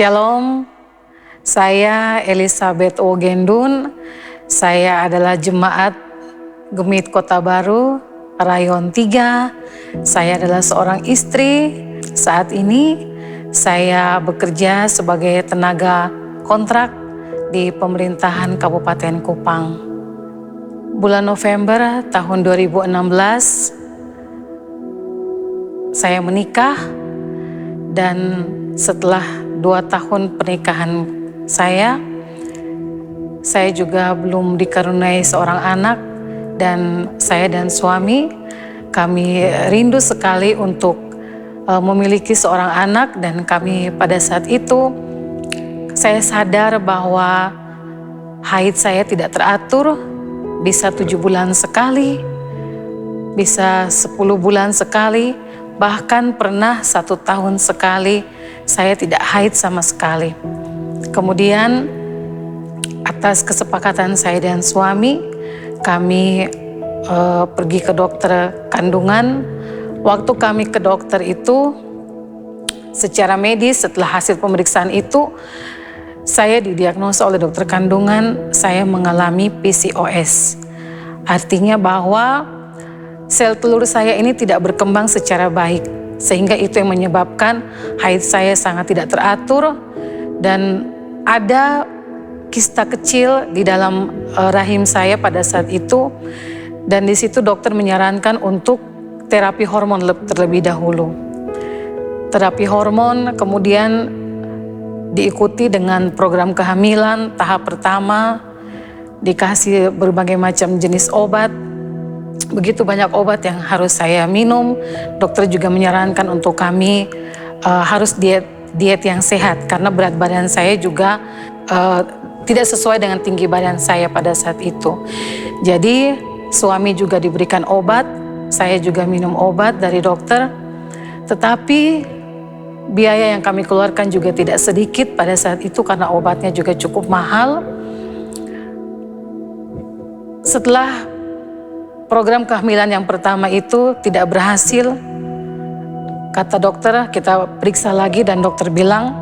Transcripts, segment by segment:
Shalom, saya Elizabeth Ogendun. Saya adalah jemaat Gemit Kota Baru, Rayon 3. Saya adalah seorang istri. Saat ini saya bekerja sebagai tenaga kontrak di pemerintahan Kabupaten Kupang. Bulan November tahun 2016, saya menikah dan setelah 2 tahun pernikahan saya juga belum dikaruniai seorang anak, dan saya dan suami kami rindu sekali untuk memiliki seorang anak. Dan kami pada saat itu saya sadar bahwa haid saya tidak teratur, bisa 7 bulan sekali, bisa 10 bulan sekali, bahkan pernah 1 tahun sekali saya tidak haid sama sekali. Kemudian atas kesepakatan saya dan suami, kami pergi ke dokter kandungan. Waktu kami ke dokter itu, secara medis setelah hasil pemeriksaan itu, saya didiagnosa oleh dokter kandungan saya mengalami PCOS. Artinya bahwa sel telur saya ini tidak berkembang secara baik, sehingga itu yang menyebabkan haid saya sangat tidak teratur dan ada kista kecil di dalam rahim saya pada saat itu. Dan di situ dokter menyarankan untuk terapi hormon terlebih dahulu. Terapi hormon kemudian diikuti dengan program kehamilan tahap pertama, dikasih berbagai macam jenis obat. Begitu banyak obat yang harus saya minum. Dokter juga menyarankan untuk kami harus diet yang sehat, karena berat badan saya juga tidak sesuai dengan tinggi badan saya pada saat itu. Jadi suami juga diberikan obat, saya juga minum obat dari dokter. Tetapi biaya yang kami keluarkan juga tidak sedikit pada saat itu, karena obatnya juga cukup mahal. Setelah program kehamilan yang pertama itu tidak berhasil, kata dokter, kita periksa lagi dan dokter bilang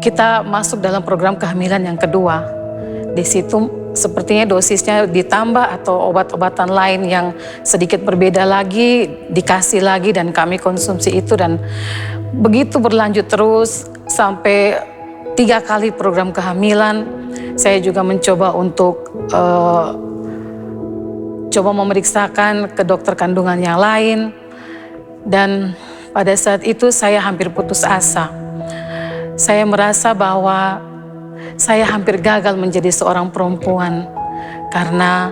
kita masuk dalam program kehamilan yang kedua. Di situ sepertinya dosisnya ditambah atau obat-obatan lain yang sedikit berbeda lagi dikasih lagi, dan kami konsumsi itu, dan begitu berlanjut terus sampai 3 kali program kehamilan. Saya juga mencoba untuk coba memeriksakan ke dokter kandungan yang lain, dan pada saat itu saya hampir putus asa. Saya merasa bahwa saya hampir gagal menjadi seorang perempuan, karena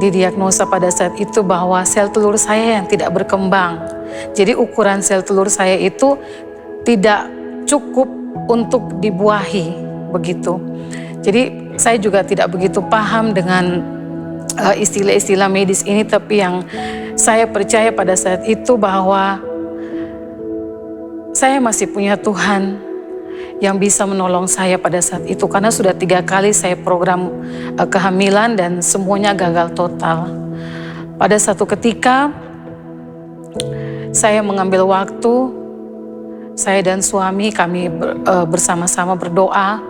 didiagnosa pada saat itu bahwa sel telur saya yang tidak berkembang. Jadi ukuran sel telur saya itu tidak cukup untuk dibuahi, begitu. Jadi saya juga tidak begitu paham dengan istilah-istilah medis ini, tapi yang saya percaya pada saat itu bahwa saya masih punya Tuhan yang bisa menolong saya pada saat itu, karena sudah 3 kali saya program kehamilan dan semuanya gagal total. Pada satu ketika saya mengambil waktu, saya dan suami kami bersama-sama berdoa,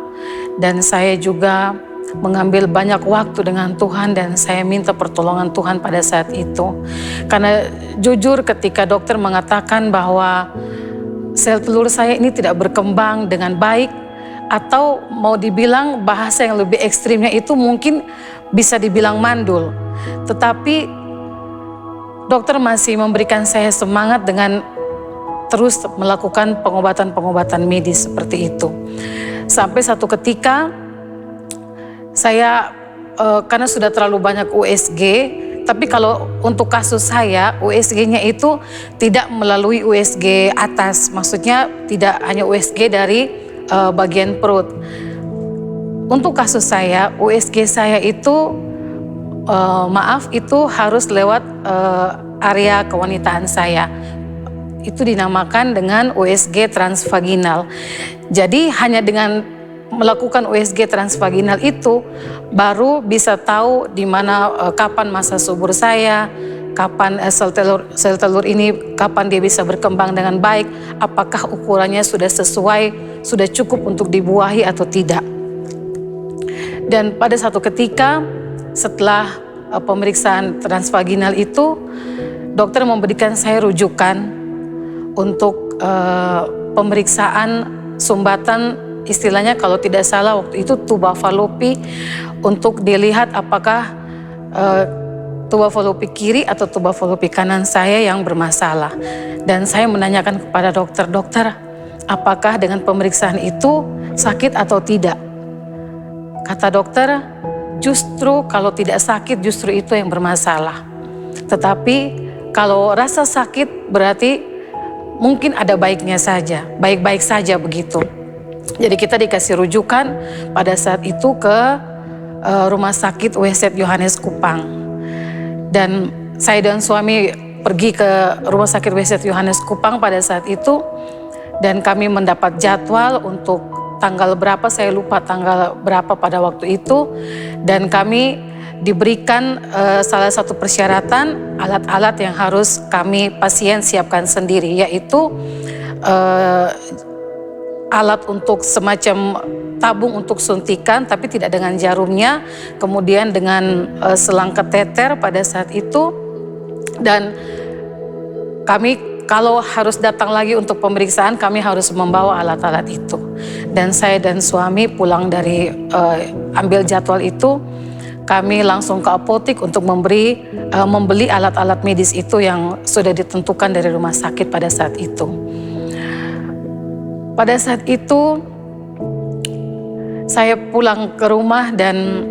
dan saya juga mengambil banyak waktu dengan Tuhan, dan saya minta pertolongan Tuhan pada saat itu. Karena jujur ketika dokter mengatakan bahwa sel telur saya ini tidak berkembang dengan baik, atau mau dibilang bahasa yang lebih ekstrimnya itu mungkin bisa dibilang mandul. Tetapi dokter masih memberikan saya semangat dengan terus melakukan pengobatan-pengobatan medis seperti itu. Sampai satu ketika saya karena sudah terlalu banyak USG, tapi kalau untuk kasus saya USG-nya itu tidak melalui USG atas, maksudnya tidak hanya USG dari bagian perut. Untuk kasus saya USG saya itu itu harus lewat area kewanitaan saya. Itu dinamakan dengan USG transvaginal. Jadi hanya dengan melakukan USG transvaginal itu baru bisa tahu di mana kapan masa subur saya, kapan sel telur ini kapan dia bisa berkembang dengan baik, apakah ukurannya sudah sesuai, sudah cukup untuk dibuahi atau tidak. Dan pada satu ketika setelah pemeriksaan transvaginal itu, dokter memberikan saya rujukan untuk pemeriksaan sumbatan, istilahnya kalau tidak salah waktu itu tuba falopi, untuk dilihat apakah tuba falopi kiri atau tuba falopi kanan saya yang bermasalah. Dan saya menanyakan kepada dokter, dokter, apakah dengan pemeriksaan itu sakit atau tidak? Kata dokter, justru kalau tidak sakit justru itu yang bermasalah. Tetapi kalau rasa sakit berarti mungkin ada baiknya saja, baik-baik saja begitu. Jadi kita dikasih rujukan pada saat itu ke rumah sakit WZ Yohanes Kupang. Dan saya dan suami pergi ke rumah sakit WZ Yohanes Kupang pada saat itu. Dan kami mendapat jadwal untuk tanggal berapa, saya lupa tanggal berapa pada waktu itu. Dan kami diberikan salah satu persyaratan alat-alat yang harus kami pasien siapkan sendiri, yaitu alat untuk semacam tabung untuk suntikan tapi tidak dengan jarumnya, kemudian dengan selang kateter pada saat itu. Dan kami kalau harus datang lagi untuk pemeriksaan, kami harus membawa alat-alat itu. Dan saya dan suami pulang dari ambil jadwal itu, kami langsung ke apotek untuk membeli alat-alat medis itu yang sudah ditentukan dari rumah sakit pada saat itu. Pada saat itu saya pulang ke rumah dan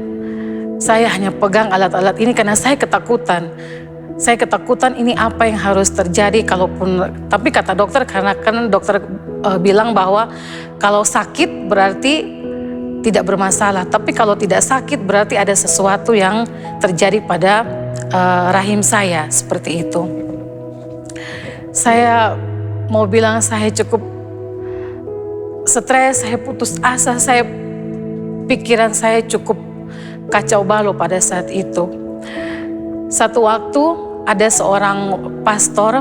saya hanya pegang alat-alat ini karena saya ketakutan. Saya ketakutan ini apa yang harus terjadi kalaupun, tapi kata dokter, karena kan dokter bilang bahwa kalau sakit berarti tidak bermasalah, tapi kalau tidak sakit berarti ada sesuatu yang terjadi pada rahim saya, seperti itu. Saya mau bilang saya cukup stres, saya putus asa, pikiran saya cukup kacau balau pada saat itu. Satu waktu ada seorang pastor,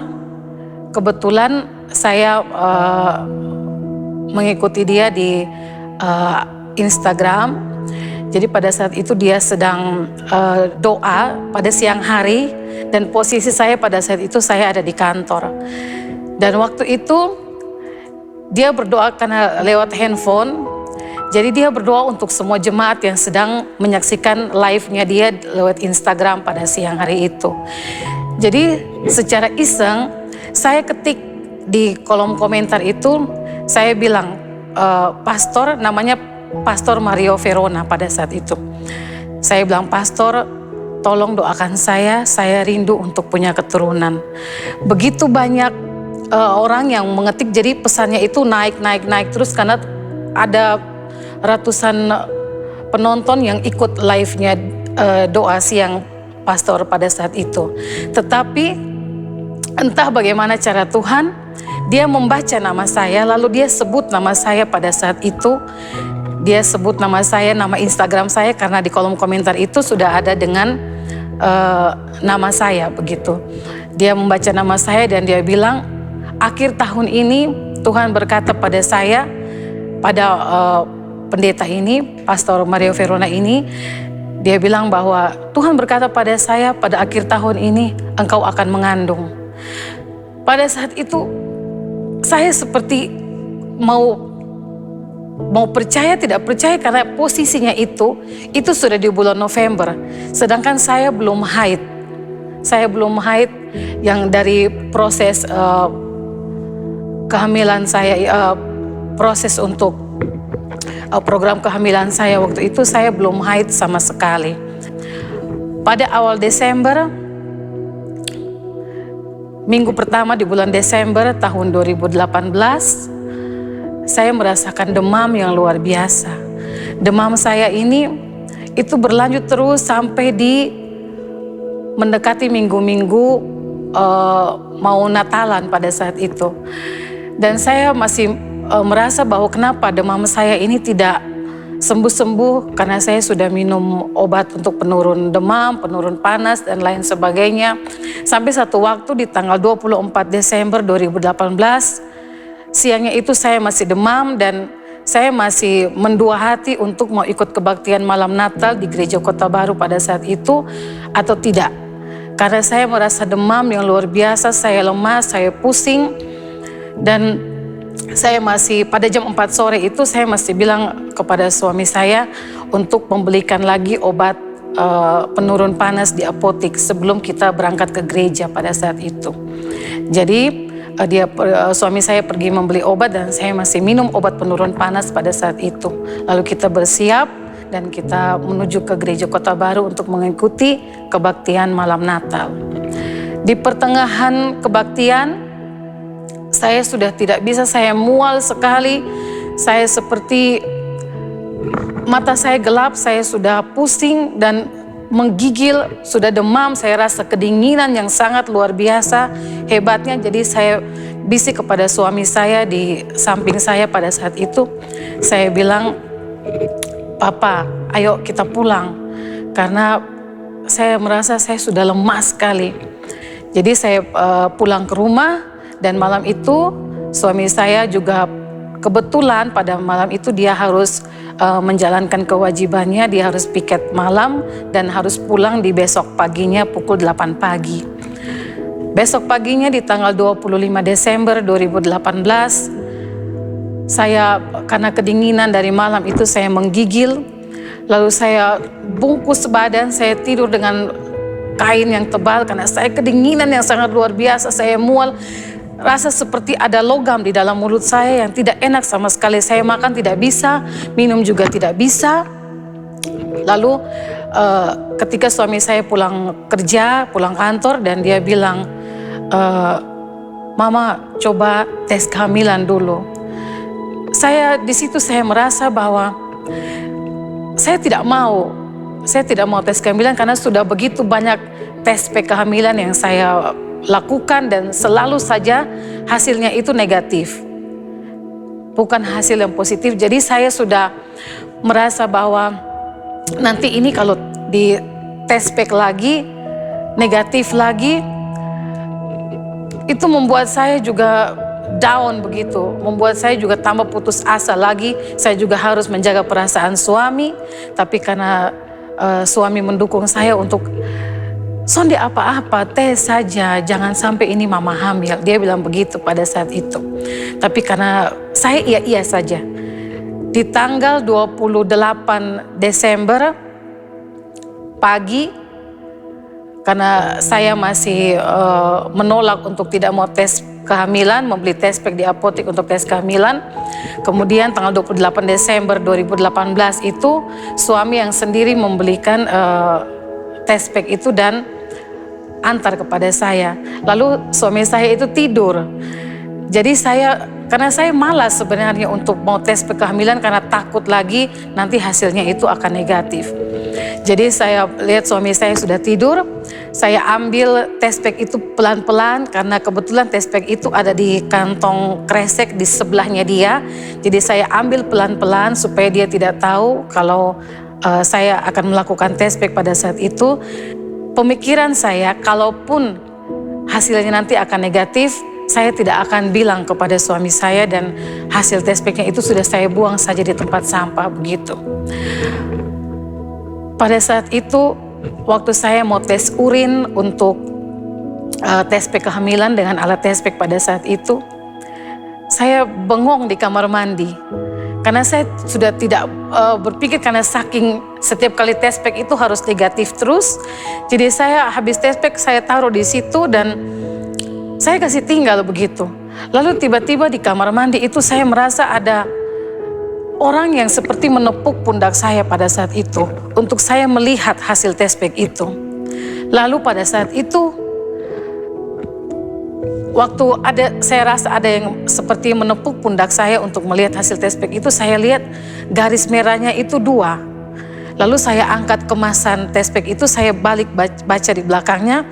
kebetulan saya mengikuti dia di Instagram. Jadi pada saat itu dia sedang doa pada siang hari, dan posisi saya pada saat itu saya ada di kantor. Dan waktu itu dia berdoa karena lewat handphone. Jadi dia berdoa untuk semua jemaat yang sedang menyaksikan live-nya dia lewat Instagram pada siang hari itu. Jadi secara iseng saya ketik di kolom komentar itu, saya bilang pastor, namanya Pastor Mario Verona pada saat itu. Saya bilang, pastor tolong doakan saya rindu untuk punya keturunan. Begitu banyak orang yang mengetik, jadi pesannya itu naik terus karena ada ratusan penonton yang ikut live-nya doa siang pastor pada saat itu. Tetapi entah bagaimana cara Tuhan, dia membaca nama saya, lalu dia sebut nama saya pada saat itu. Dia sebut nama saya, nama Instagram saya, karena di kolom komentar itu sudah ada dengan nama saya begitu. Dia membaca nama saya dan dia bilang, akhir tahun ini Tuhan berkata pada saya, pada pendeta ini, Pastor Mario Verona ini, dia bilang bahwa Tuhan berkata pada saya, pada akhir tahun ini engkau akan mengandung. Pada saat itu saya seperti mau percaya tidak percaya, karena posisinya itu sudah di bulan November, sedangkan saya belum haid. Saya belum haid, yang dari proses kehamilan saya, proses untuk program kehamilan saya waktu itu saya belum haid sama sekali. Pada awal Desember, minggu pertama di bulan Desember tahun 2018, saya merasakan demam yang luar biasa. Demam saya ini itu berlanjut terus sampai mendekati minggu-minggu mau Natalan pada saat itu. Dan saya masih merasa bahwa kenapa demam saya ini tidak sembuh-sembuh karena saya sudah minum obat untuk penurun demam, penurun panas dan lain sebagainya. Sampai satu waktu di tanggal 24 Desember 2018, siangnya itu saya masih demam dan saya masih mendua hati untuk mau ikut kebaktian malam Natal di Gereja Kota Baru pada saat itu atau tidak. Karena saya merasa demam yang luar biasa, saya lemas, saya pusing, dan saya masih pada jam 4 sore itu saya masih bilang kepada suami saya untuk membelikan lagi obat penurun panas di apotik sebelum kita berangkat ke gereja pada saat itu. Jadi suami saya pergi membeli obat dan saya masih minum obat penurun panas pada saat itu. Lalu kita bersiap dan kita menuju ke Gereja Kota Baru untuk mengikuti kebaktian malam Natal. Di pertengahan kebaktian, saya sudah tidak bisa, saya mual sekali. Saya seperti mata saya gelap, saya sudah pusing dan menggigil, sudah demam, saya rasa kedinginan yang sangat luar biasa hebatnya. Jadi saya bisik kepada suami saya di samping saya pada saat itu. Saya bilang, "Papa, ayo kita pulang." Karena saya merasa saya sudah lemas sekali. Jadi saya pulang ke rumah dan malam itu suami saya juga kebetulan pada malam itu dia harus menjalankan kewajibannya, dia harus piket malam dan harus pulang di besok paginya pukul 8 pagi. Besok paginya di tanggal 25 Desember 2018, saya karena kedinginan dari malam itu saya menggigil, lalu saya bungkus badan, saya tidur dengan kain yang tebal karena saya kedinginan yang sangat luar biasa, saya mual. Rasa seperti ada logam di dalam mulut saya yang tidak enak sama sekali. Saya makan tidak bisa, minum juga tidak bisa. Lalu ketika suami saya pulang kerja, pulang kantor dan dia bilang, "Mama coba tes kehamilan dulu." Saya di situ saya merasa bahwa saya tidak mau tes kehamilan karena sudah begitu banyak tes kehamilan yang saya lakukan dan selalu saja hasilnya itu negatif, bukan hasil yang positif. Jadi saya sudah merasa bahwa nanti ini kalau di tes lagi negatif lagi, itu membuat saya juga down begitu, membuat saya juga tambah putus asa lagi. Saya juga harus menjaga perasaan suami, tapi karena suami mendukung saya untuk "Sonde apa-apa, tes saja, jangan sampai ini mama hamil." Dia bilang begitu pada saat itu. Tapi karena saya iya-iya saja. Di tanggal 28 Desember pagi, karena saya masih menolak untuk tidak mau tes kehamilan, membeli tes pack di apotek untuk tes kehamilan. Kemudian tanggal 28 Desember 2018 itu suami yang sendiri membelikan tes pack itu dan antar kepada saya. Lalu suami saya itu tidur. Jadi karena saya malas sebenarnya untuk mau tes kehamilan karena takut lagi nanti hasilnya itu akan negatif. Jadi saya lihat suami saya sudah tidur, saya ambil tes pack itu pelan-pelan karena kebetulan tes pack itu ada di kantong kresek di sebelahnya dia. Jadi saya ambil pelan-pelan supaya dia tidak tahu kalau saya akan melakukan tes pack pada saat itu. Pemikiran saya, kalaupun hasilnya nanti akan negatif, saya tidak akan bilang kepada suami saya dan hasil tes packnya itu sudah saya buang saja di tempat sampah begitu. Pada saat itu, waktu saya mau tes urin untuk tes pack kehamilan dengan alat tes pack pada saat itu, saya bengong di kamar mandi. Karena saya sudah tidak berpikir karena saking setiap kali tes pack itu harus negatif terus. Jadi saya habis tes pack saya taruh di situ dan saya kasih tinggal begitu. Lalu tiba-tiba di kamar mandi itu saya merasa ada orang yang seperti menepuk pundak saya pada saat itu untuk saya melihat hasil tes pack itu. Lalu pada saat itu waktu saya rasa ada yang seperti menepuk pundak saya untuk melihat hasil tes pack itu, saya lihat garis merahnya itu 2. Lalu saya angkat kemasan tes pack itu, saya balik baca di belakangnya.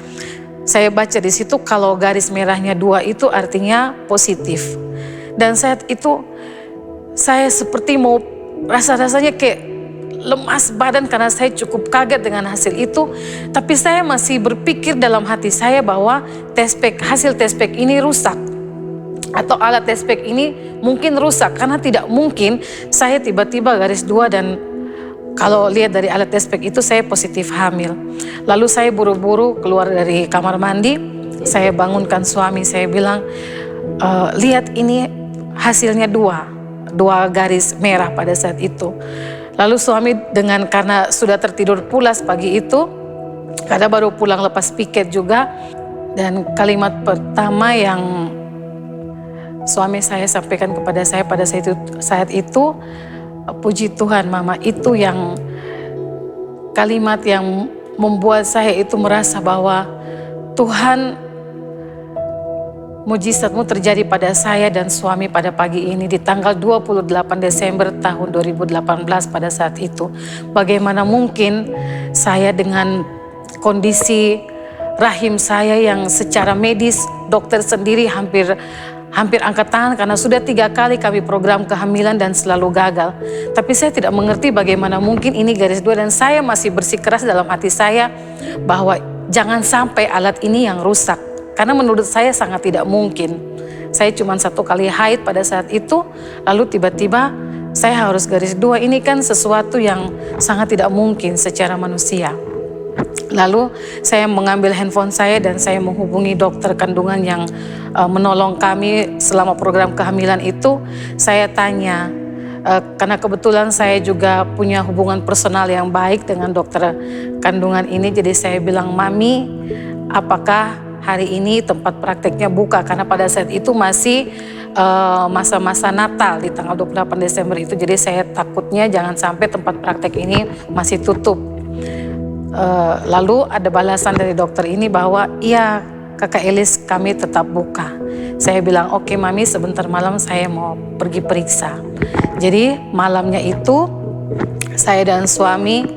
Saya baca di situ kalau garis merahnya 2 itu artinya positif. Dan saat itu saya seperti mau rasa-rasanya kayak lemas badan karena saya cukup kaget dengan hasil itu. Tapi saya masih berpikir dalam hati saya bahwa hasil tes pack ini rusak. Atau alat tes pack ini mungkin rusak, karena tidak mungkin saya tiba-tiba garis 2 dan kalau lihat dari alat tes pack itu saya positif hamil. Lalu saya buru-buru keluar dari kamar mandi, saya bangunkan suami, saya bilang, lihat ini hasilnya 2 garis merah pada saat itu. Lalu suami karena sudah tertidur pulas pagi itu, karena baru pulang lepas piket juga, dan kalimat pertama yang suami saya sampaikan kepada saya pada saat itu, puji Tuhan Mama, itu yang kalimat yang membuat saya itu merasa bahwa Tuhan, mujizatmu terjadi pada saya dan suami pada pagi ini di tanggal 28 Desember tahun 2018 pada saat itu. Bagaimana mungkin saya dengan kondisi rahim saya yang secara medis dokter sendiri hampir angkat tangan karena sudah 3 kali kami program kehamilan dan selalu gagal. Tapi saya tidak mengerti bagaimana mungkin ini garis 2 dan saya masih bersikeras dalam hati saya bahwa jangan sampai alat ini yang rusak. Karena menurut saya sangat tidak mungkin. Saya cuma 1 kali haid pada saat itu, lalu tiba-tiba saya harus garis 2. Ini kan sesuatu yang sangat tidak mungkin secara manusia. Lalu saya mengambil handphone saya dan saya menghubungi dokter kandungan yang menolong kami selama program kehamilan itu. Saya tanya, karena kebetulan saya juga punya hubungan personal yang baik dengan dokter kandungan ini. Jadi saya bilang, Mami, apakah hari ini tempat prakteknya buka? Karena pada saat itu masih masa-masa Natal di tanggal 28 Desember itu. Jadi saya takutnya jangan sampai tempat praktek ini masih tutup. Lalu ada balasan dari dokter ini bahwa iya Kakak Elis, kami tetap buka. Saya bilang oke Mami, sebentar malam saya mau pergi periksa. Jadi malamnya itu saya dan suami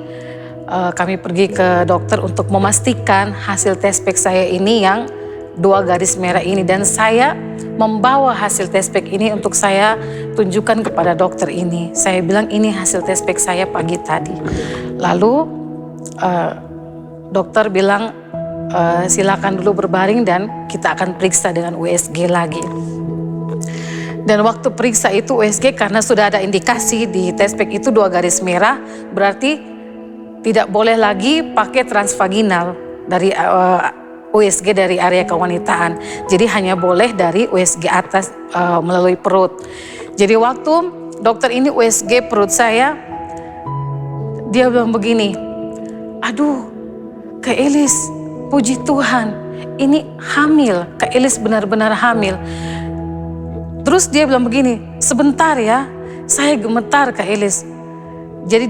kami pergi ke dokter untuk memastikan hasil tes pack saya ini yang 2 garis merah ini, dan saya membawa hasil tes pack ini untuk saya tunjukkan kepada dokter ini. Saya bilang ini hasil tes pack saya pagi tadi. Lalu dokter bilang silakan dulu berbaring dan kita akan periksa dengan USG lagi. Dan waktu periksa itu USG karena sudah ada indikasi di tes pack itu 2 garis merah, berarti tidak boleh lagi pakai transvaginal dari USG dari area kewanitaan. Jadi hanya boleh dari USG atas melalui perut. Jadi waktu dokter ini USG perut saya, dia bilang begini, aduh Kak Elis, puji Tuhan, ini hamil, Kak Elis benar-benar hamil. Terus dia bilang begini, sebentar ya, saya gemetar Kak Elis. Jadi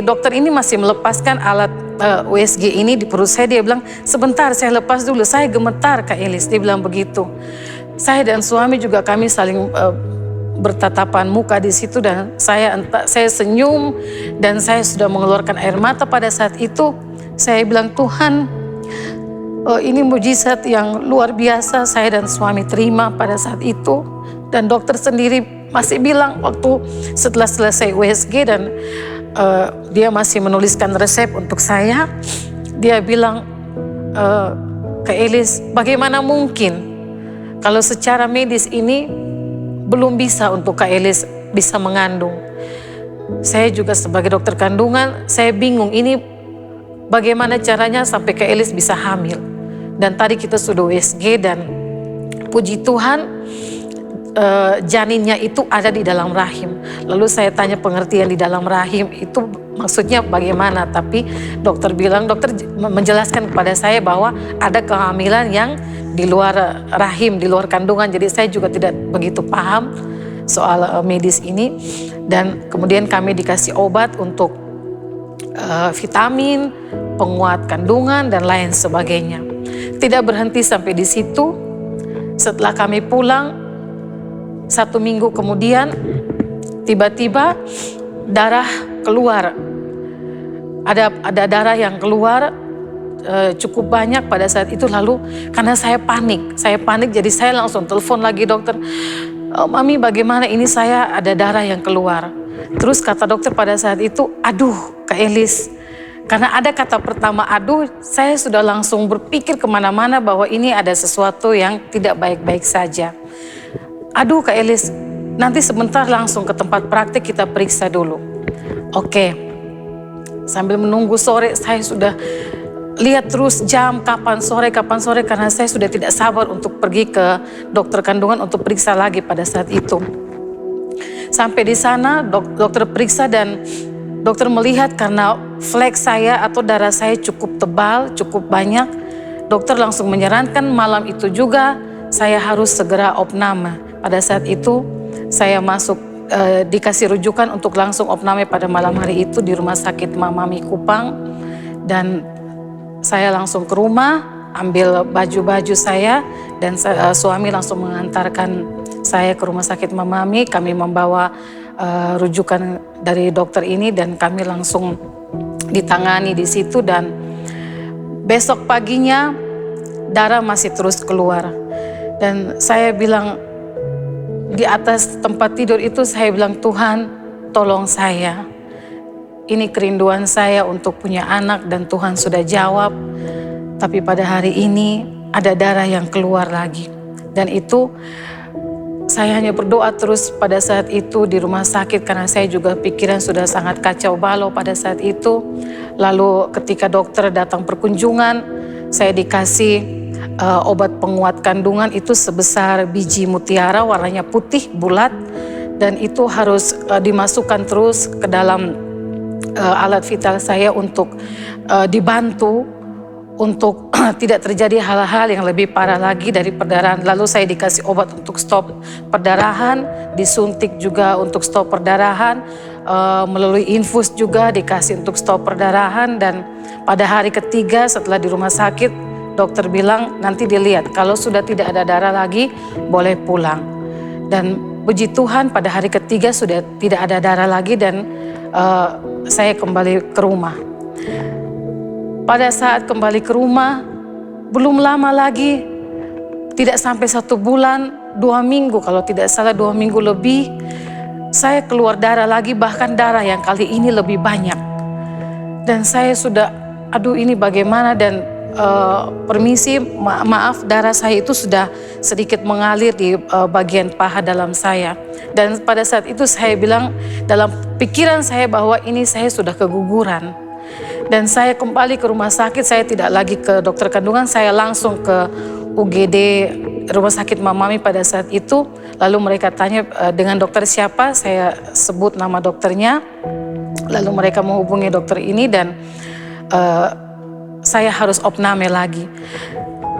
dokter ini masih melepaskan alat USG ini di perut saya. Dia bilang, sebentar saya lepas dulu, saya gemetar Kak Elis. Dia bilang begitu. Saya dan suami juga kami saling bertatapan muka di situ dan saya senyum dan saya sudah mengeluarkan air mata pada saat itu. Saya bilang, Tuhan, ini mujizat yang luar biasa saya dan suami terima pada saat itu. Dan dokter sendiri masih bilang waktu setelah selesai USG dan dia masih menuliskan resep untuk saya. Dia bilang, Kak Elis, bagaimana mungkin kalau secara medis ini belum bisa untuk Kak Elis bisa mengandung. Saya juga sebagai dokter kandungan, saya bingung ini bagaimana caranya sampai Kak Elis bisa hamil. Dan tadi kita sudah USG dan puji Tuhan janinnya itu ada di dalam rahim. Lalu saya tanya pengertian di dalam rahim itu maksudnya bagaimana. Tapi dokter menjelaskan kepada saya bahwa ada kehamilan yang di luar rahim, di luar kandungan. Jadi saya juga tidak begitu paham soal medis ini. Dan kemudian kami dikasih obat untuk vitamin, penguat kandungan dan lain sebagainya. Tidak berhenti sampai di situ. Setelah kami pulang 1 minggu kemudian tiba-tiba darah keluar. Ada darah yang keluar cukup banyak pada saat itu. Lalu karena saya panik jadi saya langsung telepon lagi dokter. Mami, bagaimana ini saya ada darah yang keluar. Terus kata dokter pada saat itu, aduh Kak Elis. Karena ada kata pertama aduh, saya sudah langsung berpikir kemana-mana bahwa ini ada sesuatu yang tidak baik-baik saja. Aduh Kak Elis, nanti sebentar langsung ke tempat praktik kita periksa dulu. Oke, sambil menunggu sore saya sudah lihat terus jam kapan sore karena saya sudah tidak sabar untuk pergi ke dokter kandungan untuk periksa lagi pada saat itu. Sampai di sana dokter periksa dan dokter melihat karena flek saya atau darah saya cukup tebal, cukup banyak. Dokter langsung menyarankan malam itu juga saya harus segera opname. Pada saat itu saya masuk dikasih rujukan untuk langsung opname pada malam hari itu di Rumah Sakit Mamami Kupang. Dan saya langsung ke rumah, ambil baju-baju saya dan suami langsung mengantarkan saya ke Rumah Sakit Mamami. Kami membawa rujukan dari dokter ini dan kami langsung ditangani di situ. Dan besok paginya darah masih terus keluar. Dan saya bilang di atas tempat tidur itu, saya bilang, Tuhan tolong saya. Ini kerinduan saya untuk punya anak dan Tuhan sudah jawab. Tapi pada hari ini ada darah yang keluar lagi. Dan itu saya hanya berdoa terus pada saat itu di rumah sakit karena saya juga pikiran sudah sangat kacau balau pada saat itu. Lalu ketika dokter datang perkunjungan, saya dikasih obat penguat kandungan itu sebesar biji mutiara warnanya putih bulat. Dan itu harus dimasukkan terus ke dalam alat vital saya untuk dibantu untuk tidak terjadi hal-hal yang lebih parah lagi dari perdarahan. Lalu saya dikasih obat untuk stop perdarahan, disuntik juga untuk stop perdarahan, melalui infus juga dikasih untuk stop perdarahan. Dan pada hari ketiga setelah di rumah sakit, dokter bilang nanti dilihat kalau sudah tidak ada darah lagi boleh pulang. Dan puji Tuhan pada hari ketiga sudah tidak ada darah lagi dan saya kembali ke rumah. Pada saat kembali ke rumah, belum lama lagi, tidak sampai 1 bulan, 2 minggu kalau tidak salah 2 minggu lebih, saya keluar darah lagi, bahkan darah yang kali ini lebih banyak. Dan saya sudah, aduh ini bagaimana, dan permisi, maaf, darah saya itu sudah sedikit mengalir di bagian paha dalam saya. Dan pada saat itu saya bilang dalam pikiran saya bahwa ini saya sudah keguguran. Dan saya kembali ke rumah sakit, saya tidak lagi ke dokter kandungan, saya langsung ke UGD Rumah Sakit Mamami pada saat itu. Lalu mereka tanya dengan dokter siapa, saya sebut nama dokternya. Lalu mereka menghubungi dokter ini dan saya harus opname lagi.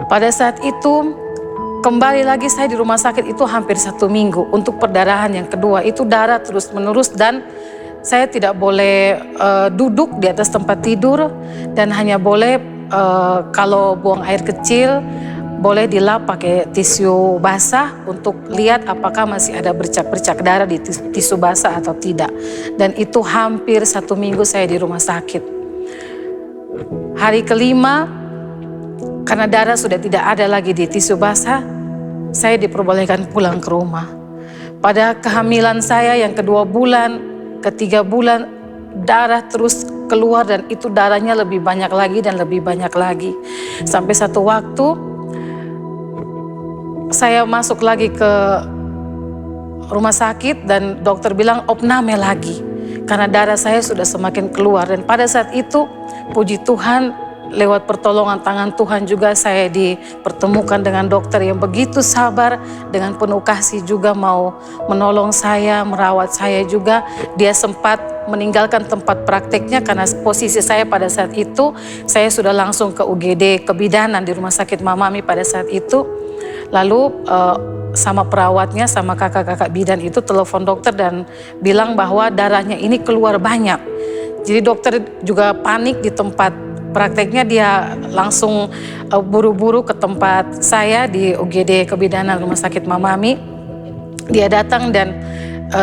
Pada saat itu kembali lagi saya di rumah sakit itu hampir 1 minggu. Untuk perdarahan yang kedua itu darah terus menerus dan saya tidak boleh duduk di atas tempat tidur dan hanya boleh kalau buang air kecil boleh dilap pakai tisu basah untuk lihat apakah masih ada bercak-bercak darah di tisu basah atau tidak. Dan itu hampir 1 minggu saya di rumah sakit. Hari kelima, karena darah sudah tidak ada lagi di tisu basah, saya diperbolehkan pulang ke rumah. Pada kehamilan saya yang kedua bulan, ketiga bulan, darah terus keluar dan itu darahnya lebih banyak lagi dan lebih banyak lagi. Sampai satu waktu, saya masuk lagi ke rumah sakit dan dokter bilang opname lagi. Karena darah saya sudah semakin keluar dan pada saat itu, puji Tuhan, lewat pertolongan tangan Tuhan juga saya dipertemukan dengan dokter yang begitu sabar, dengan penuh kasih juga mau menolong saya, merawat saya juga. Dia sempat meninggalkan tempat prakteknya karena posisi saya pada saat itu, saya sudah langsung ke UGD Kebidanan di Rumah Sakit Mamami pada saat itu. Lalu sama perawatnya, sama kakak-kakak bidan itu telepon dokter dan bilang bahwa darahnya ini keluar banyak. Jadi dokter juga panik di tempat prakteknya, dia langsung buru-buru ke tempat saya di UGD Kebidanan Rumah Sakit Mamami. Dia datang dan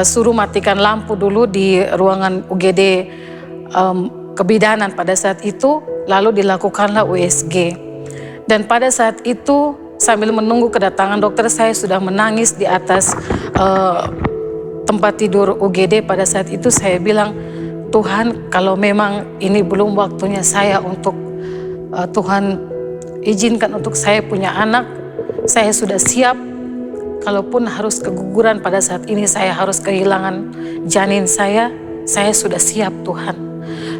suruh matikan lampu dulu di ruangan UGD Kebidanan pada saat itu, lalu dilakukanlah USG. Dan pada saat itu sambil menunggu kedatangan dokter, saya sudah menangis di atas tempat tidur UGD pada saat itu saya bilang, Tuhan kalau memang ini belum waktunya saya untuk Tuhan izinkan untuk saya punya anak, saya sudah siap. Kalaupun harus keguguran pada saat ini, saya harus kehilangan janin saya sudah siap Tuhan.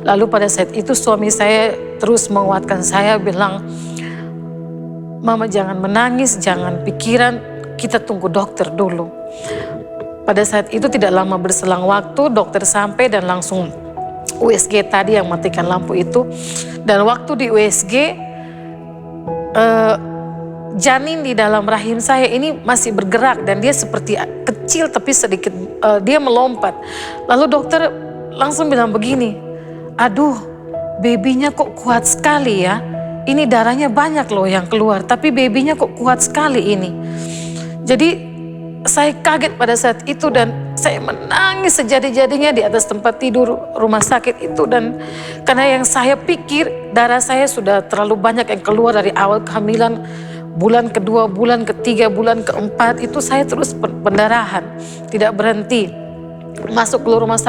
Lalu pada saat itu suami saya terus menguatkan saya, bilang, Mama jangan menangis, jangan pikiran, kita tunggu dokter dulu. Pada saat itu tidak lama berselang waktu, dokter sampai dan langsung USG tadi yang matikan lampu itu. Dan waktu di USG, janin di dalam rahim saya ini masih bergerak dan dia seperti kecil tapi sedikit dia melompat. Lalu dokter langsung bilang begini, aduh babynya kok kuat sekali ya. Ini darahnya banyak loh yang keluar tapi babynya kok kuat sekali ini. Jadi saya kaget pada saat itu dan saya menangis sejadi-jadinya di atas tempat tidur rumah sakit itu. Dan karena yang saya pikir darah saya sudah terlalu banyak yang keluar dari awal kehamilan, bulan kedua, bulan ketiga, bulan keempat itu saya terus pendarahan, tidak berhenti. Masuk keluar rumah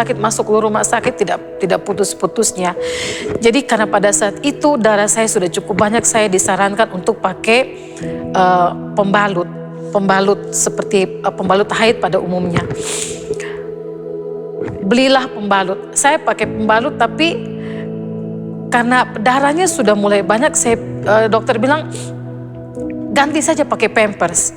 sakit tidak putus-putusnya. Jadi karena pada saat itu darah saya sudah cukup banyak, saya disarankan untuk pakai pembalut seperti pembalut haid pada umumnya. Belilah pembalut. Saya pakai pembalut tapi karena darahnya sudah mulai banyak, dokter bilang ganti saja pakai pampers.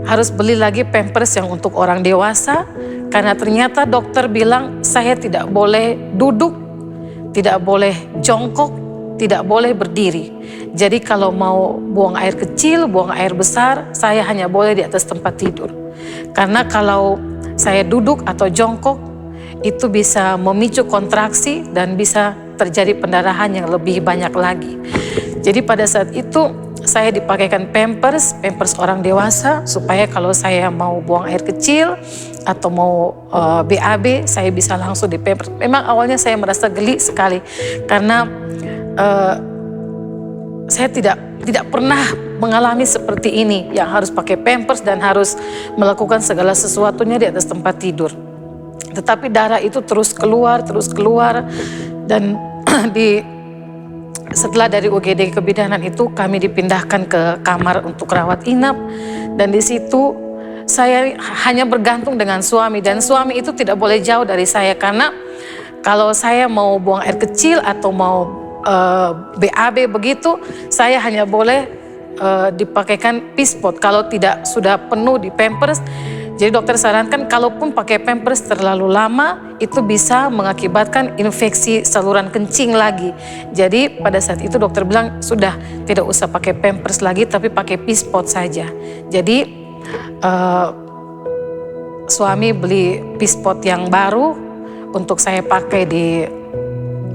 Harus beli lagi pampers yang untuk orang dewasa karena ternyata dokter bilang saya tidak boleh duduk, tidak boleh jongkok, tidak boleh berdiri. Jadi kalau mau buang air kecil, buang air besar, saya hanya boleh di atas tempat tidur. Karena kalau saya duduk atau jongkok, itu bisa memicu kontraksi dan bisa terjadi pendarahan yang lebih banyak lagi. Jadi pada saat itu saya dipakaikan pampers orang dewasa supaya kalau saya mau buang air kecil atau mau BAB, saya bisa langsung di pampers. Memang awalnya saya merasa geli sekali karena saya tidak pernah mengalami seperti ini yang harus pakai pampers dan harus melakukan segala sesuatunya di atas tempat tidur. Tetapi darah itu terus keluar dan setelah dari UGD kebidanan itu kami dipindahkan ke kamar untuk rawat inap dan di situ saya hanya bergantung dengan suami dan suami itu tidak boleh jauh dari saya karena kalau saya mau buang air kecil atau mau BAB begitu, saya hanya boleh dipakaikan pispot. Kalau tidak sudah penuh di pampers, jadi dokter sarankan kalaupun pakai pampers terlalu lama, itu bisa mengakibatkan infeksi saluran kencing lagi. Jadi pada saat itu dokter bilang sudah tidak usah pakai pampers lagi, tapi pakai pispot saja. Jadi suami beli pispot yang baru untuk saya pakai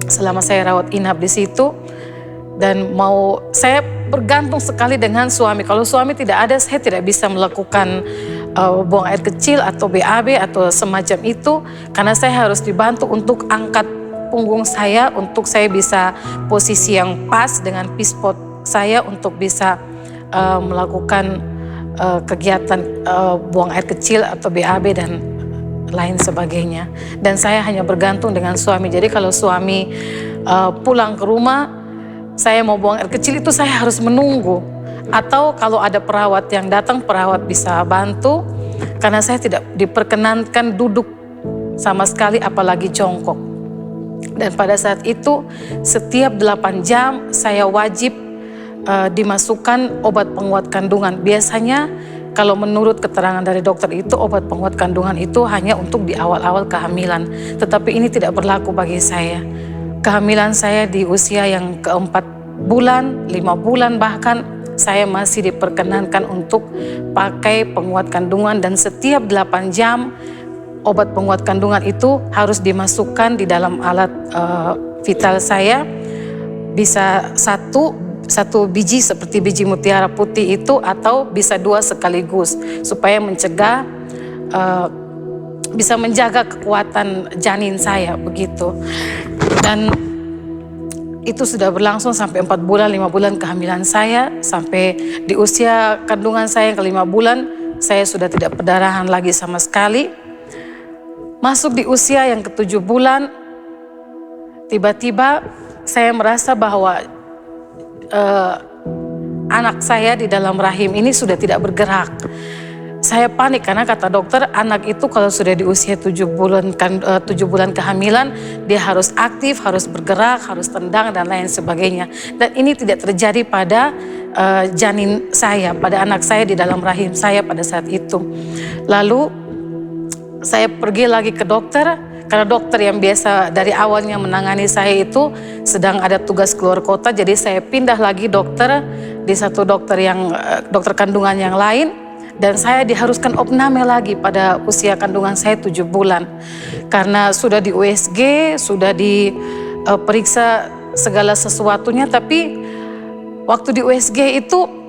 selama saya rawat inap di situ. Dan saya bergantung sekali dengan suami. Kalau suami tidak ada, saya tidak bisa melakukan buang air kecil atau BAB atau semacam itu. Karena saya harus dibantu untuk angkat punggung saya untuk saya bisa posisi yang pas dengan pispot saya untuk bisa melakukan kegiatan buang air kecil atau BAB dan lain sebagainya. Dan saya hanya bergantung dengan suami. Jadi kalau suami pulang ke rumah, saya mau buang air kecil itu saya harus menunggu. Atau kalau ada perawat yang datang, perawat bisa bantu. Karena saya tidak diperkenankan duduk sama sekali apalagi jongkok. Dan pada saat itu setiap 8 jam saya wajib dimasukkan obat penguat kandungan. Biasanya kalau menurut keterangan dari dokter itu obat penguat kandungan itu hanya untuk di awal-awal kehamilan. Tetapi ini tidak berlaku bagi saya. Kehamilan saya di usia yang ke-4 bulan, 5 bulan bahkan saya masih diperkenankan untuk pakai penguat kandungan dan setiap 8 jam obat penguat kandungan itu harus dimasukkan di dalam alat vital saya. Bisa satu biji seperti biji mutiara putih itu atau bisa 2 sekaligus supaya mencegah bisa menjaga kekuatan janin saya begitu. Dan itu sudah berlangsung sampai 4 bulan, 5 bulan kehamilan saya. Sampai di usia kandungan saya yang ke-5 bulan, saya sudah tidak perdarahan lagi sama sekali. Masuk di usia yang ke-7 bulan, tiba-tiba saya merasa bahwa anak saya di dalam rahim ini sudah tidak bergerak. Saya panik karena kata dokter, anak itu kalau sudah di usia 7 bulan kehamilan, dia harus aktif, harus bergerak, harus tendang dan lain sebagainya. Dan ini tidak terjadi pada janin saya, pada anak saya di dalam rahim saya pada saat itu. Lalu saya pergi lagi ke dokter, karena dokter yang biasa dari awalnya menangani saya itu sedang ada tugas keluar kota, jadi saya pindah lagi dokter di satu dokter dokter kandungan yang lain. Dan saya diharuskan opname lagi pada usia kandungan saya 7 bulan. Karena sudah di USG, sudah diperiksa segala sesuatunya, tapi waktu di USG itu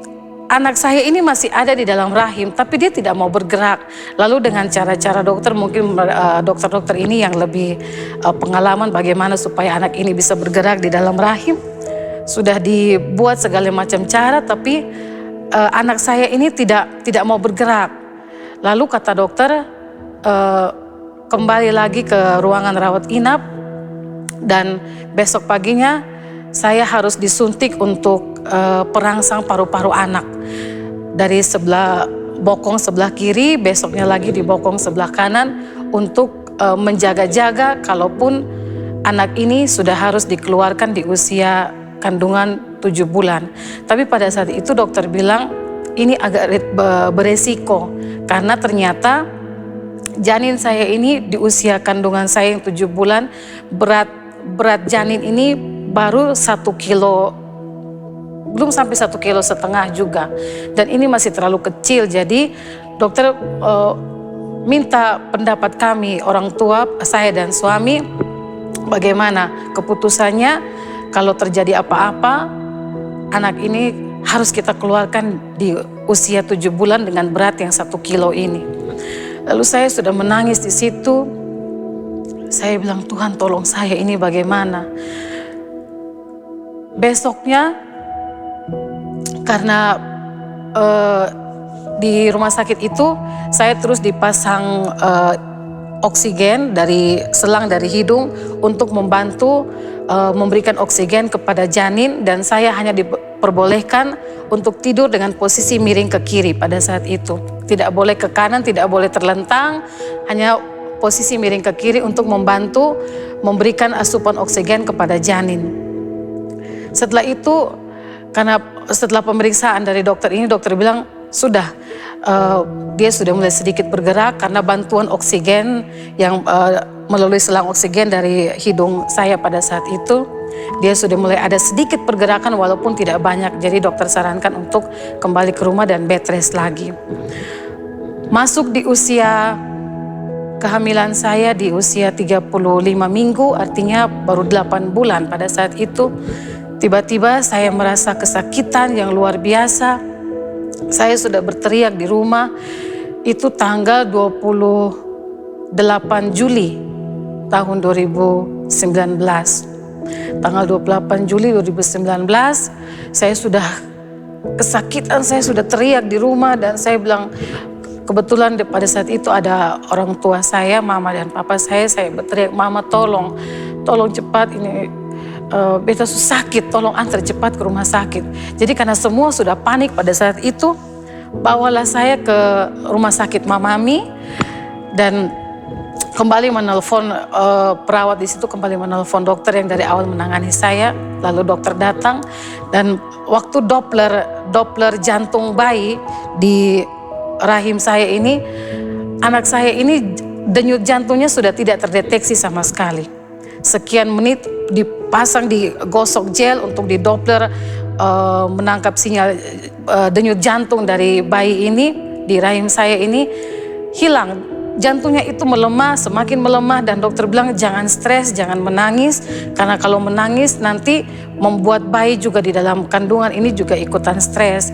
anak saya ini masih ada di dalam rahim, tapi dia tidak mau bergerak. Lalu dengan cara-cara dokter, mungkin dokter-dokter ini yang lebih pengalaman bagaimana supaya anak ini bisa bergerak di dalam rahim, sudah dibuat segala macam cara, tapi anak saya ini tidak mau bergerak. Lalu kata dokter, kembali lagi ke ruangan rawat inap, dan besok paginya saya harus disuntik untuk perangsang paru-paru anak. Dari sebelah bokong sebelah kiri, besoknya lagi di bokong sebelah kanan, untuk menjaga-jaga kalaupun anak ini sudah harus dikeluarkan di usia kandungan 7 bulan. Tapi pada saat itu dokter bilang ini agak beresiko, karena ternyata janin saya ini di usia kandungan saya yang 7 bulan, berat janin ini baru 1 kilo, belum sampai 1,5 kilo juga, dan ini masih terlalu kecil. Jadi dokter minta pendapat kami orang tua, saya dan suami, bagaimana keputusannya. Kalau terjadi apa-apa, anak ini harus kita keluarkan di usia 7 bulan dengan berat yang 1 kilo ini. Lalu saya sudah menangis di situ. Saya bilang, Tuhan tolong saya, ini bagaimana. Besoknya, karena di rumah sakit itu saya terus dipasang oksigen dari selang dari hidung untuk membantu memberikan oksigen kepada janin, dan saya hanya diperbolehkan untuk tidur dengan posisi miring ke kiri pada saat itu. Tidak boleh ke kanan, tidak boleh terlentang, hanya posisi miring ke kiri untuk membantu memberikan asupan oksigen kepada janin. Setelah itu, karena setelah pemeriksaan dari dokter ini, dokter bilang sudah, dia sudah mulai sedikit bergerak karena bantuan oksigen yang melalui selang oksigen dari hidung saya pada saat itu, dia sudah mulai ada sedikit pergerakan walaupun tidak banyak. Jadi dokter sarankan untuk kembali ke rumah dan bed rest lagi. Masuk di usia kehamilan saya di usia 35 minggu, artinya baru 8 bulan pada saat itu. Tiba-tiba saya merasa kesakitan yang luar biasa. Saya sudah berteriak di rumah. Itu tanggal 28 Juli tahun 2019. Tanggal 28 Juli 2019, saya sudah kesakitan, saya sudah teriak di rumah, dan saya bilang, kebetulan pada saat itu ada orang tua saya, mama dan papa saya berteriak, Mama tolong cepat, ini beta sakit, tolong antar cepat ke rumah sakit. Jadi karena semua sudah panik pada saat itu, bawalah saya ke rumah sakit Mamami, dan kembali menelpon perawat di situ, kembali menelpon dokter yang dari awal menangani saya. Lalu dokter datang, dan waktu Doppler jantung bayi di rahim saya ini, anak saya ini denyut jantungnya sudah tidak terdeteksi sama sekali. Sekian menit dipasang, digosok gel untuk di Doppler menangkap sinyal denyut jantung dari bayi ini di rahim saya ini, hilang. Jantungnya itu melemah, semakin melemah, dan dokter bilang jangan stres, jangan menangis, karena kalau menangis nanti membuat bayi juga di dalam kandungan ini juga ikutan stres.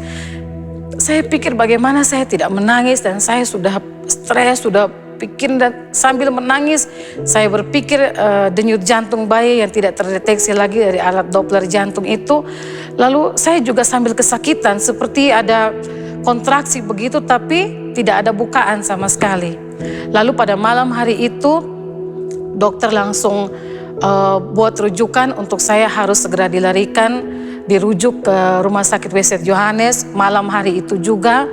Saya pikir bagaimana saya tidak menangis, dan saya sudah stres, sudah pikir, dan sambil menangis saya berpikir denyut jantung bayi yang tidak terdeteksi lagi dari alat Doppler jantung itu. Lalu saya juga sambil kesakitan, seperti ada kontraksi begitu, tapi tidak ada bukaan sama sekali. Lalu pada malam hari itu dokter langsung buat rujukan untuk saya harus segera dilarikan, dirujuk ke Rumah Sakit WZ Yohanes malam hari itu juga,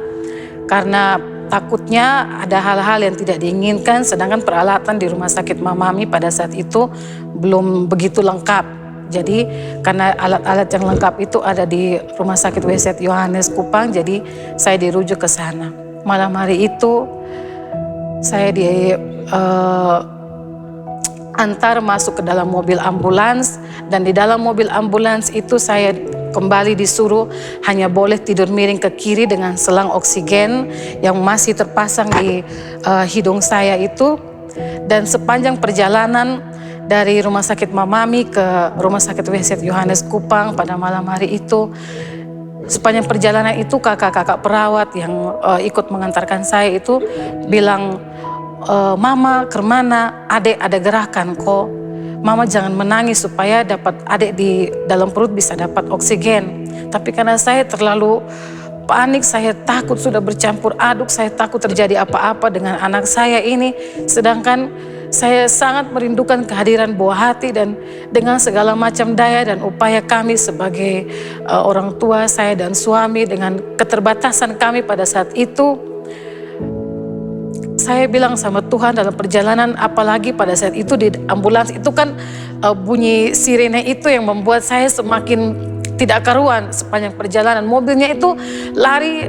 karena takutnya ada hal-hal yang tidak diinginkan, sedangkan peralatan di Rumah Sakit Mamami pada saat itu belum begitu lengkap. Jadi karena alat-alat yang lengkap itu ada di Rumah Sakit WZ Yohanes Kupang, jadi saya dirujuk ke sana. Malam hari itu saya antar masuk ke dalam mobil ambulans, dan di dalam mobil ambulans itu saya kembali disuruh hanya boleh tidur miring ke kiri dengan selang oksigen yang masih terpasang di hidung saya itu. Dan sepanjang perjalanan dari Rumah Sakit Mamami ke Rumah Sakit WZ Yohanes Kupang pada malam hari itu, sepanjang perjalanan itu kakak-kakak perawat yang ikut mengantarkan saya itu bilang, "Mama kemana? Adek ada gerakan kok. Mama jangan menangis supaya dapat adek di dalam perut bisa dapat oksigen." Tapi karena saya terlalu panik, saya takut sudah bercampur aduk, saya takut terjadi apa-apa dengan anak saya ini. Sedangkan saya sangat merindukan kehadiran buah hati, dan dengan segala macam daya dan upaya kami sebagai orang tua saya dan suami, dengan keterbatasan kami pada saat itu, saya bilang sama Tuhan dalam perjalanan, apalagi pada saat itu di ambulans itu kan bunyi sirene itu yang membuat saya semakin tidak karuan sepanjang perjalanan. Mobilnya itu lari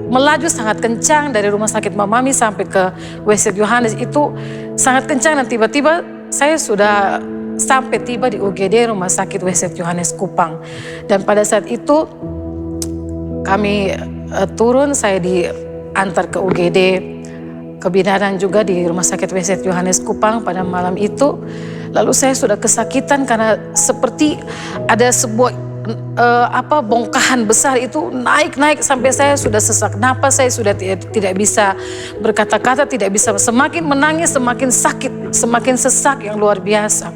melaju sangat kencang dari Rumah Sakit Mamami sampai ke WZ Yohanes itu sangat kencang, dan tiba-tiba saya sudah sampai tiba di UGD Rumah Sakit WZ Yohanes Kupang. Dan pada saat itu kami turun, saya diantar ke UGD Kebidanan juga di Rumah Sakit WZ Yohanes Kupang pada malam itu. Lalu saya sudah kesakitan karena seperti ada sebuah bongkahan besar itu naik sampai saya sudah sesak napas, saya sudah tidak bisa berkata-kata, tidak bisa, semakin menangis semakin sakit, semakin sesak yang luar biasa.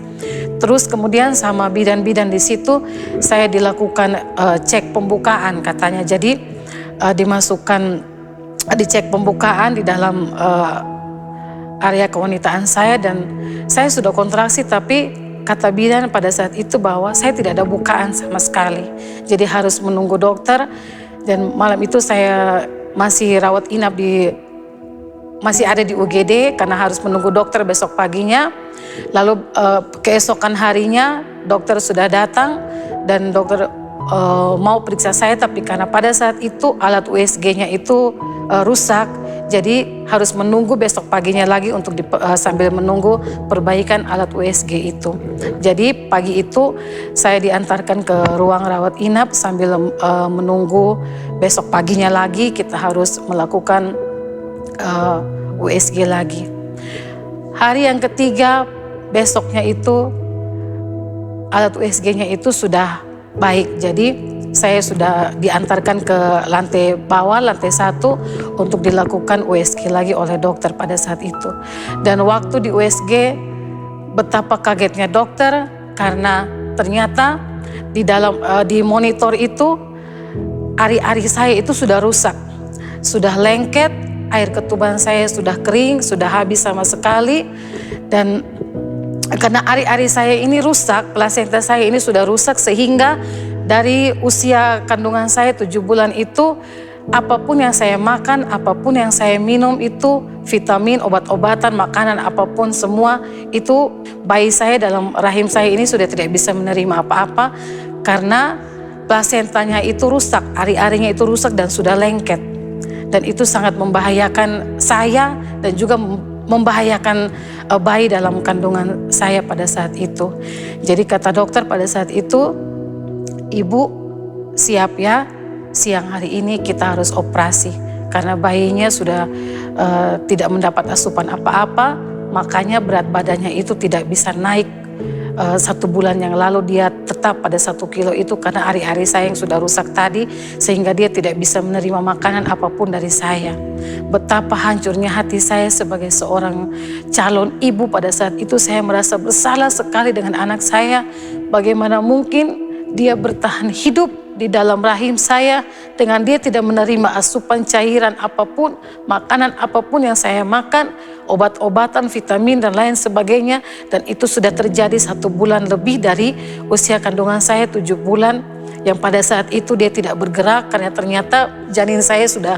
Terus kemudian sama bidan-bidan di situ saya dilakukan cek pembukaan katanya. Jadi dicek pembukaan di dalam area kewanitaan saya, dan saya sudah kontraksi, tapi kata bidan pada saat itu bahwa saya tidak ada bukaan sama sekali. Jadi harus menunggu dokter, dan malam itu saya masih rawat inap masih ada di UGD karena harus menunggu dokter besok paginya. Lalu keesokan harinya dokter sudah datang dan dokter mau periksa saya, tapi karena pada saat itu alat USG-nya itu rusak, jadi harus menunggu besok paginya lagi untuk sambil menunggu perbaikan alat USG itu. Jadi pagi itu saya diantarkan ke ruang rawat inap sambil menunggu besok paginya lagi kita harus melakukan USG lagi. Hari yang ketiga besoknya itu alat USG-nya itu sudah baik, jadi saya sudah diantarkan ke lantai bawah, lantai 1 untuk dilakukan USG lagi oleh dokter pada saat itu. Dan waktu di USG betapa kagetnya dokter karena ternyata di monitor itu ari-ari saya itu sudah rusak, sudah lengket, air ketuban saya sudah kering, sudah habis sama sekali. Dan karena ari-ari saya ini rusak, plasenta saya ini sudah rusak, sehingga dari usia kandungan saya 7 bulan itu, apapun yang saya makan, apapun yang saya minum itu, vitamin, obat-obatan, makanan, apapun semua itu bayi saya dalam rahim saya ini sudah tidak bisa menerima apa-apa karena plasentanya itu rusak, ari-arinya itu rusak dan sudah lengket. Dan itu sangat membahayakan saya dan juga membahayakan bayi dalam kandungan saya pada saat itu. Jadi kata dokter pada saat itu, "Ibu siap ya, siang hari ini kita harus operasi karena bayinya sudah tidak mendapat asupan apa-apa, makanya berat badannya itu tidak bisa naik. 1 bulan yang lalu dia tetap pada 1 kilo itu karena ari-ari saya yang sudah rusak tadi, sehingga dia tidak bisa menerima makanan apapun dari saya." Betapa hancurnya hati saya sebagai seorang calon ibu pada saat itu. Saya merasa bersalah sekali dengan anak saya. Bagaimana mungkin dia bertahan hidup di dalam rahim saya dengan dia tidak menerima asupan cairan apapun, makanan apapun yang saya makan, obat-obatan, vitamin dan lain sebagainya. Dan itu sudah terjadi 1 bulan lebih dari usia kandungan saya 7 bulan. Yang pada saat itu dia tidak bergerak karena ternyata janin saya sudah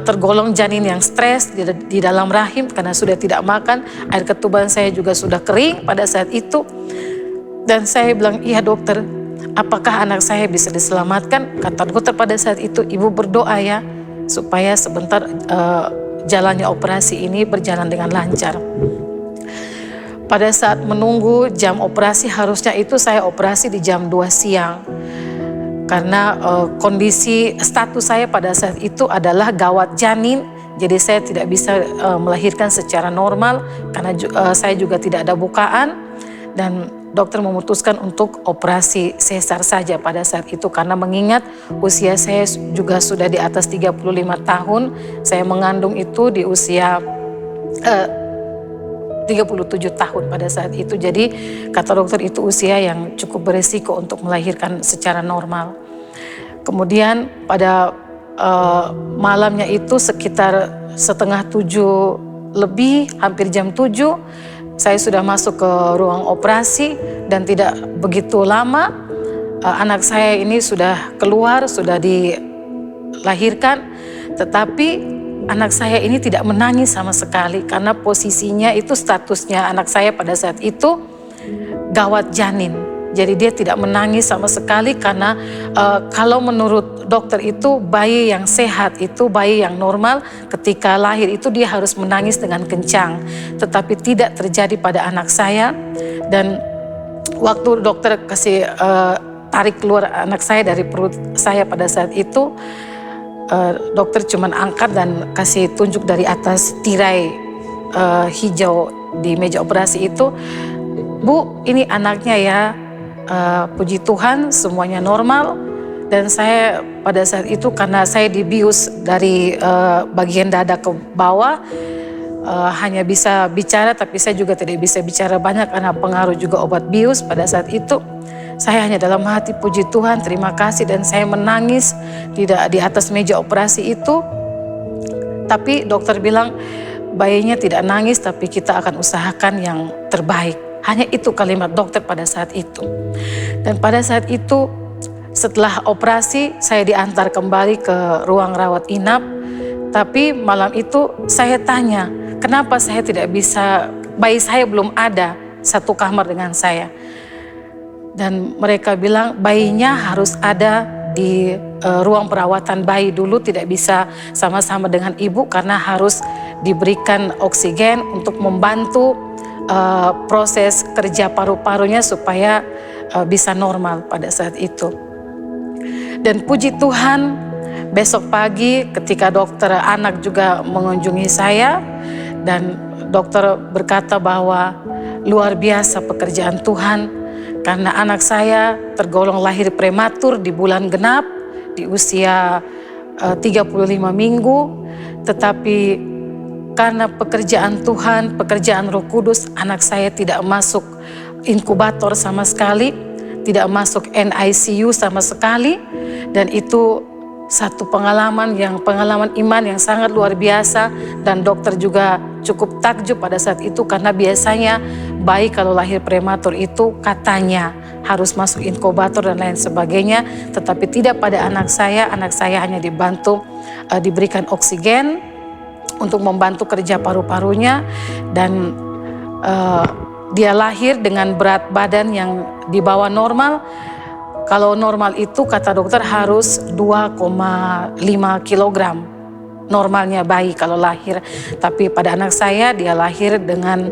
tergolong janin yang stres di dalam rahim karena sudah tidak makan. Air ketuban saya juga sudah kering pada saat itu. Dan saya bilang, iya dokter, apakah anak saya bisa diselamatkan? Kata dokter pada saat itu, ibu berdoa ya supaya sebentar jalannya operasi ini berjalan dengan lancar. Pada saat menunggu jam operasi, harusnya itu saya operasi di jam 2 siang. Karena kondisi status saya pada saat itu adalah gawat janin, jadi saya tidak bisa melahirkan secara normal karena saya juga tidak ada bukaan, dan dokter memutuskan untuk operasi sesar saja pada saat itu karena mengingat usia saya juga sudah di atas 35 tahun, saya mengandung itu di usia 37 tahun pada saat itu. Jadi kata dokter itu usia yang cukup beresiko untuk melahirkan secara normal. Kemudian pada malamnya itu sekitar 6:30 lebih, hampir jam 7, saya sudah masuk ke ruang operasi dan tidak begitu lama anak saya ini sudah keluar, sudah dilahirkan. Tetapi anak saya ini tidak menangis sama sekali karena posisinya itu, statusnya anak saya pada saat itu gawat janin. Jadi dia tidak menangis sama sekali karena kalau menurut dokter itu bayi yang sehat itu bayi yang normal ketika lahir itu dia harus menangis dengan kencang. Tetapi tidak terjadi pada anak saya, dan waktu dokter kasih tarik keluar anak saya dari perut saya pada saat itu, dokter cuman angkat dan kasih tunjuk dari atas tirai hijau di meja operasi itu, Bu, ini anaknya ya. Puji Tuhan semuanya normal. Dan saya pada saat itu karena saya dibius dari bagian dada ke bawah, hanya bisa bicara tapi saya juga tidak bisa bicara banyak karena pengaruh juga obat bius pada saat itu. Saya hanya dalam hati puji Tuhan, terima kasih, dan saya menangis tidak di atas meja operasi itu. Tapi dokter bilang bayinya tidak nangis tapi kita akan usahakan yang terbaik. Hanya itu kalimat dokter pada saat itu. Dan pada saat itu setelah operasi saya diantar kembali ke ruang rawat inap. Tapi malam itu saya tanya, kenapa saya tidak bisa, bayi saya belum ada satu kamar dengan saya. Dan mereka bilang bayinya harus ada di ruang perawatan bayi dulu, tidak bisa sama-sama dengan ibu karena harus diberikan oksigen untuk membantu proses kerja paru-parunya supaya bisa normal pada saat itu. Dan puji Tuhan, besok pagi ketika dokter anak juga mengunjungi saya, dan dokter berkata bahwa luar biasa pekerjaan Tuhan karena anak saya tergolong lahir prematur di bulan genap di usia 35 minggu, tetapi karena pekerjaan Tuhan, pekerjaan Roh Kudus, anak saya tidak masuk inkubator sama sekali, tidak masuk NICU sama sekali, dan itu satu pengalaman iman yang sangat luar biasa. Dan dokter juga cukup takjub pada saat itu karena biasanya bayi kalau lahir prematur itu katanya harus masuk inkubator dan lain sebagainya, tetapi tidak pada anak saya hanya dibantu diberikan oksigen untuk membantu kerja paru-parunya, dan dia lahir dengan berat badan yang di bawah normal. Kalau normal itu kata dokter harus 2,5 kilogram normalnya bayi kalau lahir. Tapi pada anak saya dia lahir dengan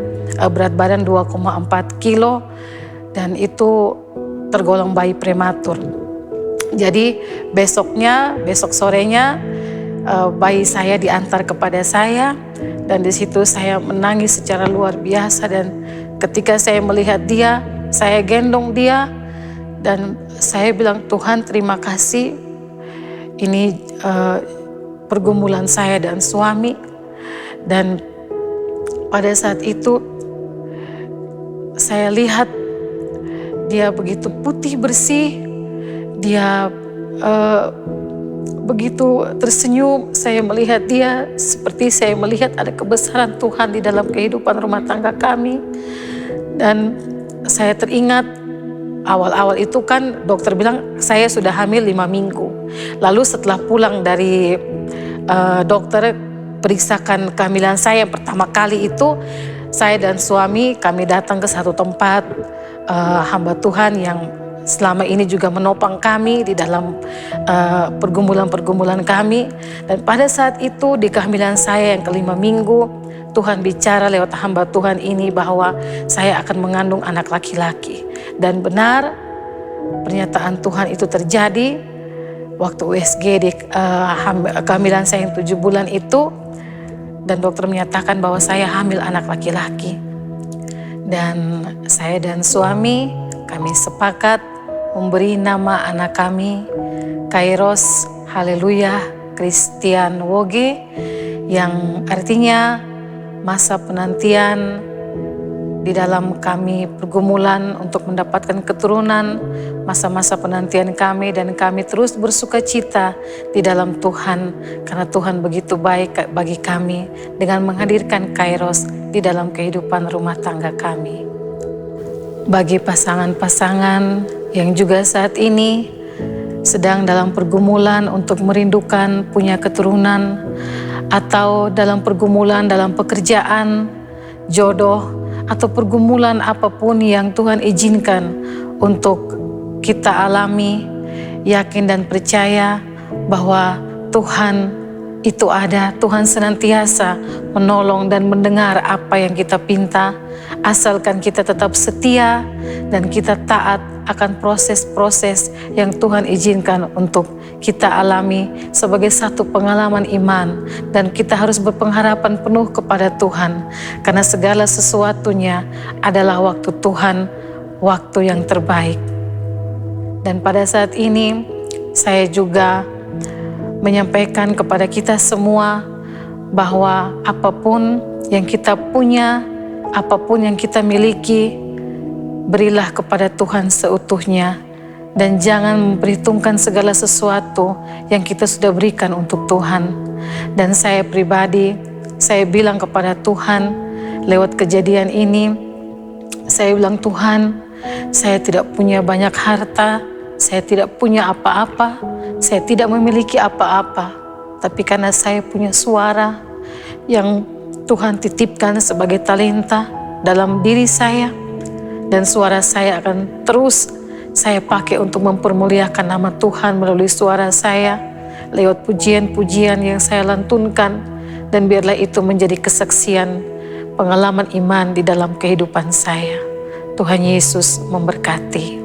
berat badan 2,4 kilo dan itu tergolong bayi prematur. Jadi besok sorenya bayi saya diantar kepada saya, dan di situ saya menangis secara luar biasa. Dan ketika saya melihat dia, saya gendong dia dan saya bilang, Tuhan terima kasih, ini pergumulan saya dan suami. Dan pada saat itu saya lihat dia begitu putih bersih Dia begitu tersenyum, saya melihat dia seperti saya melihat ada kebesaran Tuhan di dalam kehidupan rumah tangga kami. Dan saya teringat awal-awal itu kan dokter bilang saya sudah hamil 5 minggu. Lalu setelah pulang dari dokter periksakan kehamilan saya yang pertama kali itu, saya dan suami kami datang ke satu tempat hamba Tuhan yang selama ini juga menopang kami di dalam pergumulan-pergumulan kami. Dan pada saat itu di kehamilan saya yang ke-5 minggu, Tuhan bicara lewat hamba Tuhan ini bahwa saya akan mengandung anak laki-laki. Dan benar pernyataan Tuhan itu terjadi waktu USG di kehamilan saya yang 7 bulan itu. Dan dokter menyatakan bahwa saya hamil anak laki-laki. Dan saya dan suami kami sepakat memberi nama anak kami Kairos Haleluya Christian Woge, yang artinya masa penantian di dalam kami pergumulan untuk mendapatkan keturunan, masa-masa penantian kami, dan kami terus bersuka cita di dalam Tuhan karena Tuhan begitu baik bagi kami dengan menghadirkan Kairos di dalam kehidupan rumah tangga kami. Bagi pasangan-pasangan yang juga saat ini sedang dalam pergumulan untuk merindukan punya keturunan, atau dalam pergumulan dalam pekerjaan, jodoh, atau pergumulan apapun yang Tuhan izinkan untuk kita alami, yakin dan percaya bahwa Tuhan itu ada. Tuhan senantiasa menolong dan mendengar apa yang kita pinta, asalkan kita tetap setia dan kita taat akan proses-proses yang Tuhan izinkan untuk kita alami sebagai satu pengalaman iman. Dan kita harus berpengharapan penuh kepada Tuhan, karena segala sesuatunya adalah waktu Tuhan, waktu yang terbaik. Dan pada saat ini saya juga menyampaikan kepada kita semua bahwa apapun yang kita punya, apapun yang kita miliki, berilah kepada Tuhan seutuhnya. Dan jangan memperhitungkan segala sesuatu yang kita sudah berikan untuk Tuhan. Dan saya pribadi, saya bilang kepada Tuhan lewat kejadian ini, saya bilang, Tuhan, saya tidak punya banyak harta, saya tidak punya apa-apa, saya tidak memiliki apa-apa. Tapi karena saya punya suara yang Tuhan titipkan sebagai talenta dalam diri saya, dan suara saya akan terus saya pakai untuk mempermuliakan nama Tuhan melalui suara saya, lewat pujian-pujian yang saya lantunkan, dan biarlah itu menjadi kesaksian pengalaman iman di dalam kehidupan saya. Tuhan Yesus memberkati.